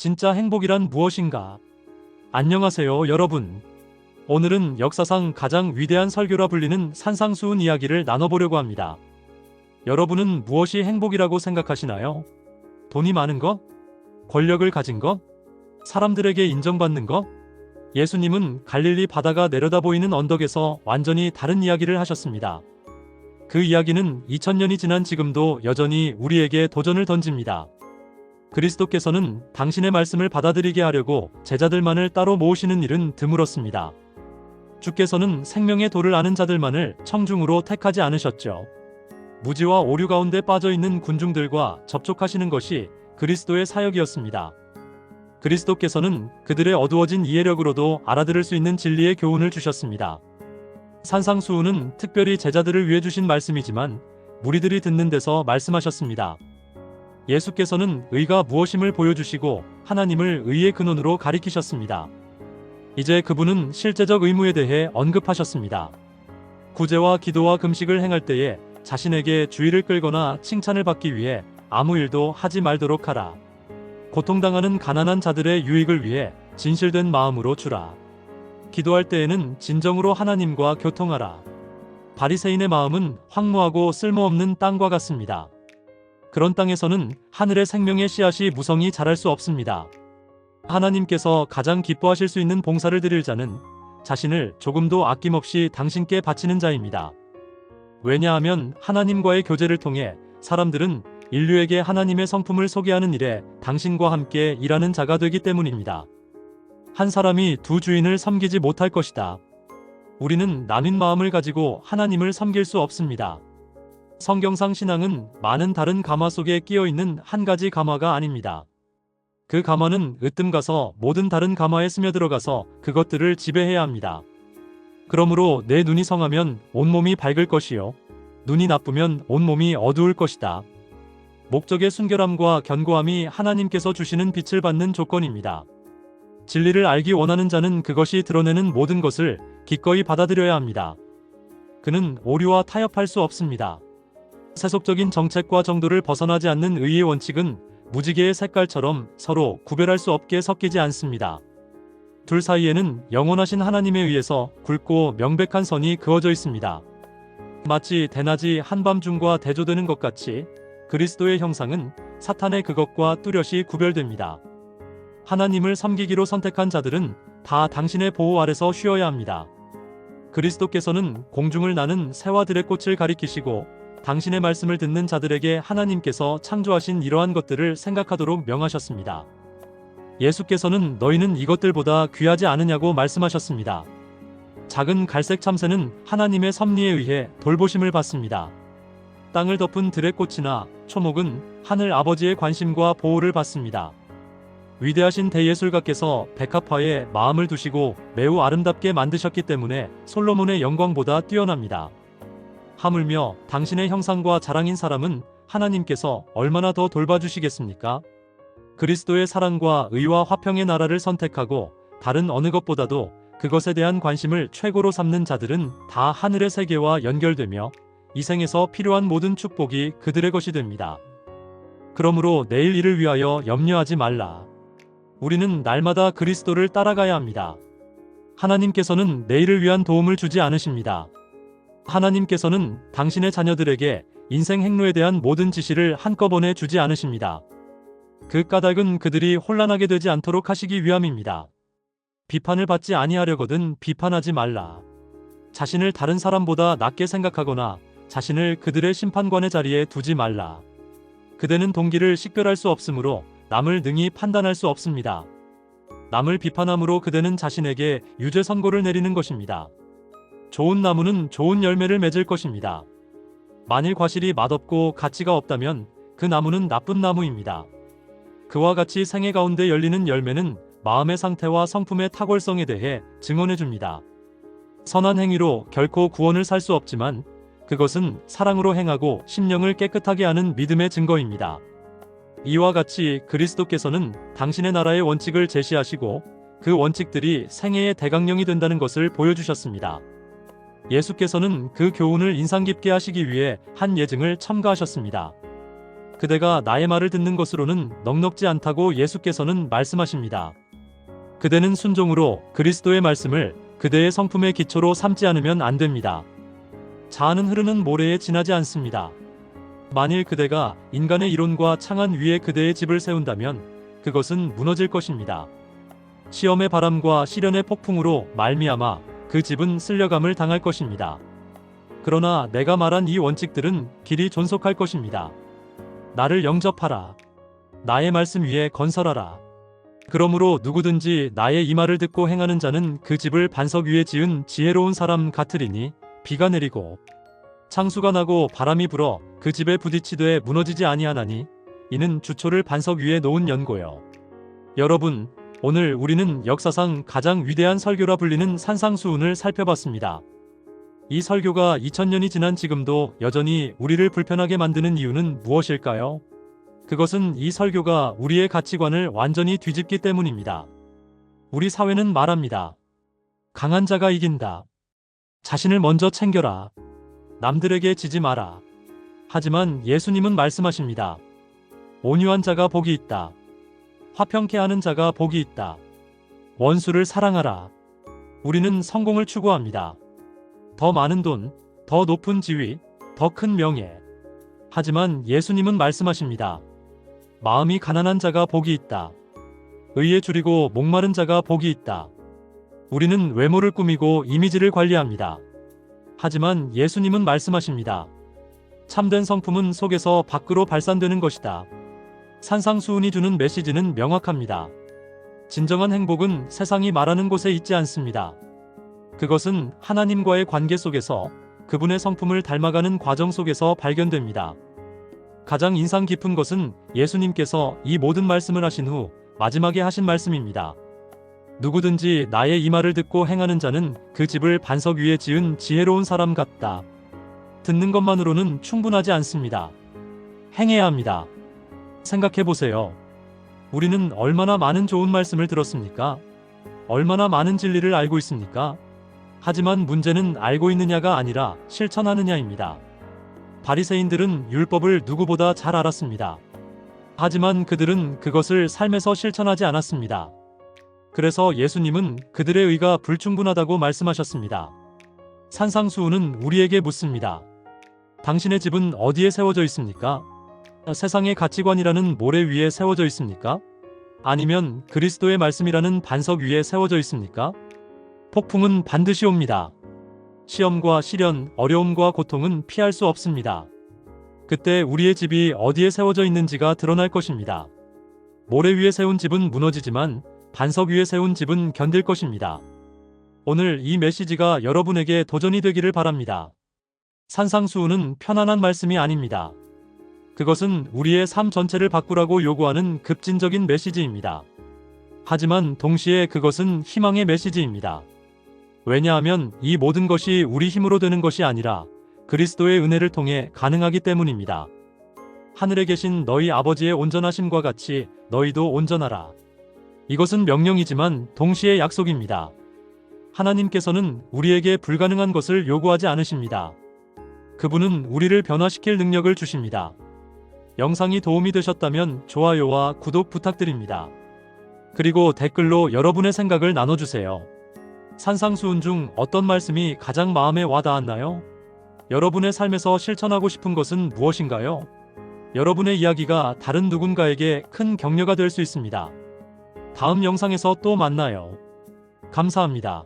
진짜 행복이란 무엇인가? 안녕하세요, 여러분. 오늘은 역사상 가장 위대한 설교라 불리는 산상수훈 이야기를 나눠보려고 합니다. 여러분은 무엇이 행복이라고 생각하시나요? 돈이 많은 것? 권력을 가진 것? 사람들에게 인정받는 것? 예수님은 갈릴리 바다가 내려다 보이는 언덕에서 완전히 다른 이야기를 하셨습니다. 그 이야기는 2000년이 지난 지금도 여전히 우리에게 도전을 던집니다. 그리스도께서는 당신의 말씀을 받아들이게 하려고 제자들만을 따로 모으시는 일은 드물었습니다. 주께서는 생명의 도를 아는 자들만을 청중으로 택하지 않으셨죠. 무지와 오류 가운데 빠져있는 군중들과 접촉하시는 것이 그리스도의 사역이었습니다. 그리스도께서는 그들의 어두워진 이해력으로도 알아들을 수 있는 진리의 교훈을 주셨습니다. 산상수훈은 특별히 제자들을 위해 주신 말씀이지만 무리들이 듣는 데서 말씀하셨습니다. 예수께서는 의가 무엇임을 보여주시고 하나님을 의의 근원으로 가리키셨습니다. 이제 그분은 실제적 의무에 대해 언급하셨습니다. 구제와 기도와 금식을 행할 때에 자신에게 주의를 끌거나 칭찬을 받기 위해 아무 일도 하지 말도록 하라. 고통당하는 가난한 자들의 유익을 위해 진실된 마음으로 주라. 기도할 때에는 진정으로 하나님과 교통하라. 바리새인의 마음은 황무하고 쓸모없는 땅과 같습니다. 그런 땅에서는 하늘의 생명의 씨앗이 무성히 자랄 수 없습니다. 하나님께서 가장 기뻐하실 수 있는 봉사를 드릴 자는 자신을 조금도 아낌없이 당신께 바치는 자입니다. 왜냐하면 하나님과의 교제를 통해 사람들은 인류에게 하나님의 성품을 소개하는 일에 당신과 함께 일하는 자가 되기 때문입니다. 한 사람이 두 주인을 섬기지 못할 것이다. 우리는 나뉜 마음을 가지고 하나님을 섬길 수 없습니다. 성경상 신앙은 많은 다른 가마 속에 끼어 있는 한 가지 가마가 아닙니다. 그 가마는 으뜸가서 모든 다른 가마에 스며들어가서 그것들을 지배해야 합니다. 그러므로 내 눈이 성하면 온몸이 밝을 것이요, 눈이 나쁘면 온몸이 어두울 것이다. 목적의 순결함과 견고함이 하나님께서 주시는 빛을 받는 조건입니다. 진리를 알기 원하는 자는 그것이 드러내는 모든 것을 기꺼이 받아들여야 합니다. 그는 오류와 타협할 수 없습니다. 세속적인 정책과 정도를 벗어나지 않는 의의 원칙은 무지개의 색깔처럼 서로 구별할 수 없게 섞이지 않습니다. 둘 사이에는 영원하신 하나님에 의해서 굵고 명백한 선이 그어져 있습니다. 마치 대낮이 한밤중과 대조되는 것 같이 그리스도의 형상은 사탄의 그것과 뚜렷이 구별됩니다. 하나님을 섬기기로 선택한 자들은 다 당신의 보호 아래서 쉬어야 합니다. 그리스도께서는 공중을 나는 새와 들의 꽃을 가리키시고 당신의 말씀을 듣는 자들에게 하나님께서 창조하신 이러한 것들을 생각하도록 명하셨습니다. 예수께서는 너희는 이것들보다 귀하지 않으냐고 말씀하셨습니다. 작은 갈색 참새는 하나님의 섭리에 의해 돌보심을 받습니다. 땅을 덮은 들의 꽃이나 초목은 하늘 아버지의 관심과 보호를 받습니다. 위대하신 대예술가께서 백합화에 마음을 두시고 매우 아름답게 만드셨기 때문에 솔로몬의 영광보다 뛰어납니다. 하물며 당신의 형상과 자랑인 사람은 하나님께서 얼마나 더 돌봐주시겠습니까? 그리스도의 사랑과 의와 화평의 나라를 선택하고 다른 어느 것보다도 그것에 대한 관심을 최고로 삼는 자들은 다 하늘의 세계와 연결되며 이 생에서 필요한 모든 축복이 그들의 것이 됩니다. 그러므로 내일 일을 위하여 염려하지 말라. 우리는 날마다 그리스도를 따라가야 합니다. 하나님께서는 내일을 위한 도움을 주지 않으십니다. 하나님께서는 당신의 자녀들에게 인생 행로에 대한 모든 지시를 한꺼번에 주지 않으십니다. 그 까닭은 그들이 혼란하게 되지 않도록 하시기 위함입니다. 비판을 받지 아니하려거든 비판하지 말라. 자신을 다른 사람보다 낮게 생각하거나 자신을 그들의 심판관의 자리에 두지 말라. 그대는 동기를 식별할 수 없으므로 남을 능히 판단할 수 없습니다. 남을 비판함으로 그대는 자신에게 유죄 선고를 내리는 것입니다. 좋은 나무는 좋은 열매를 맺을 것입니다. 만일 과실이 맛없고 가치가 없다면 그 나무는 나쁜 나무입니다. 그와 같이 생애 가운데 열리는 열매는 마음의 상태와 성품의 탁월성에 대해 증언해 줍니다. 선한 행위로 결코 구원을 살 수 없지만 그것은 사랑으로 행하고 심령을 깨끗하게 하는 믿음의 증거입니다. 이와 같이 그리스도께서는 당신의 나라의 원칙을 제시하시고 그 원칙들이 생애의 대강령이 된다는 것을 보여주셨습니다. 예수께서는 그 교훈을 인상 깊게 하시기 위해 한 예증을 첨가하셨습니다. 그대가 나의 말을 듣는 것으로는 넉넉지 않다고 예수께서는 말씀하십니다. 그대는 순종으로 그리스도의 말씀을 그대의 성품의 기초로 삼지 않으면 안 됩니다. 자아는 흐르는 모래에 지나지 않습니다. 만일 그대가 인간의 이론과 창안 위에 그대의 집을 세운다면 그것은 무너질 것입니다. 시험의 바람과 시련의 폭풍으로 말미암아 그 집은 쓸려감을 당할 것입니다. 그러나 내가 말한 이 원칙들은 길이 존속할 것입니다. 나를 영접하라. 나의 말씀 위에 건설하라. 그러므로 누구든지 나의 이 말을 듣고 행하는 자는 그 집을 반석 위에 지은 지혜로운 사람 같으리니 비가 내리고 창수가 나고 바람이 불어 그 집에 부딪히되 무너지지 아니하나니 이는 주초를 반석 위에 놓은 연고요. 여러분, 오늘 우리는 역사상 가장 위대한 설교라 불리는 산상수훈을 살펴봤습니다. 이 설교가 2000년이 지난 지금도 여전히 우리를 불편하게 만드는 이유는 무엇일까요? 그것은 이 설교가 우리의 가치관을 완전히 뒤집기 때문입니다. 우리 사회는 말합니다. 강한 자가 이긴다. 자신을 먼저 챙겨라. 남들에게 지지 마라. 하지만 예수님은 말씀하십니다. 온유한 자가 복이 있다. 화평케 하는 자가 복이 있다. 원수를 사랑하라. 우리는 성공을 추구합니다. 더 많은 돈, 더 높은 지위, 더 큰 명예. 하지만 예수님은 말씀하십니다. 마음이 가난한 자가 복이 있다. 의에 줄이고 목마른 자가 복이 있다. 우리는 외모를 꾸미고 이미지를 관리합니다. 하지만 예수님은 말씀하십니다. 참된 성품은 속에서 밖으로 발산되는 것이다. 산상수훈이 주는 메시지는 명확합니다. 진정한 행복은 세상이 말하는 곳에 있지 않습니다. 그것은 하나님과의 관계 속에서 그분의 성품을 닮아가는 과정 속에서 발견됩니다. 가장 인상 깊은 것은 예수님께서 이 모든 말씀을 하신 후 마지막에 하신 말씀입니다. 누구든지 나의 이 말을 듣고 행하는 자는 그 집을 반석 위에 지은 지혜로운 사람 같다. 듣는 것만으로는 충분하지 않습니다. 행해야 합니다. 생각해 보세요. 우리는 얼마나 많은 좋은 말씀을 들었습니까? 얼마나 많은 진리를 알고 있습니까? 하지만 문제는 알고 있느냐가 아니라 실천하느냐입니다. 바리새인들은 율법을 누구보다 잘 알았습니다. 하지만 그들은 그것을 삶에서 실천하지 않았습니다. 그래서 예수님은 그들의 의가 불충분하다고 말씀하셨습니다. 산상수훈은 우리에게 묻습니다. 당신의 집은 어디에 세워져 있습니까? 세상의 가치관이라는 모래 위에 세워져 있습니까? 아니면 그리스도의 말씀이라는 반석 위에 세워져 있습니까? 폭풍은 반드시 옵니다. 시험과 시련, 어려움과 고통은 피할 수 없습니다. 그때 우리의 집이 어디에 세워져 있는지가 드러날 것입니다. 모래 위에 세운 집은 무너지지만 반석 위에 세운 집은 견딜 것입니다. 오늘 이 메시지가 여러분에게 도전이 되기를 바랍니다. 산상수훈은 편안한 말씀이 아닙니다. 그것은 우리의 삶 전체를 바꾸라고 요구하는 급진적인 메시지입니다. 하지만 동시에 그것은 희망의 메시지입니다. 왜냐하면 이 모든 것이 우리 힘으로 되는 것이 아니라 그리스도의 은혜를 통해 가능하기 때문입니다. 하늘에 계신 너희 아버지의 온전하심과 같이 너희도 온전하라. 이것은 명령이지만 동시에 약속입니다. 하나님께서는 우리에게 불가능한 것을 요구하지 않으십니다. 그분은 우리를 변화시킬 능력을 주십니다. 영상이 도움이 되셨다면 좋아요와 구독 부탁드립니다. 그리고 댓글로 여러분의 생각을 나눠주세요. 산상수훈 중 어떤 말씀이 가장 마음에 와닿았나요? 여러분의 삶에서 실천하고 싶은 것은 무엇인가요? 여러분의 이야기가 다른 누군가에게 큰 격려가 될 수 있습니다. 다음 영상에서 또 만나요. 감사합니다.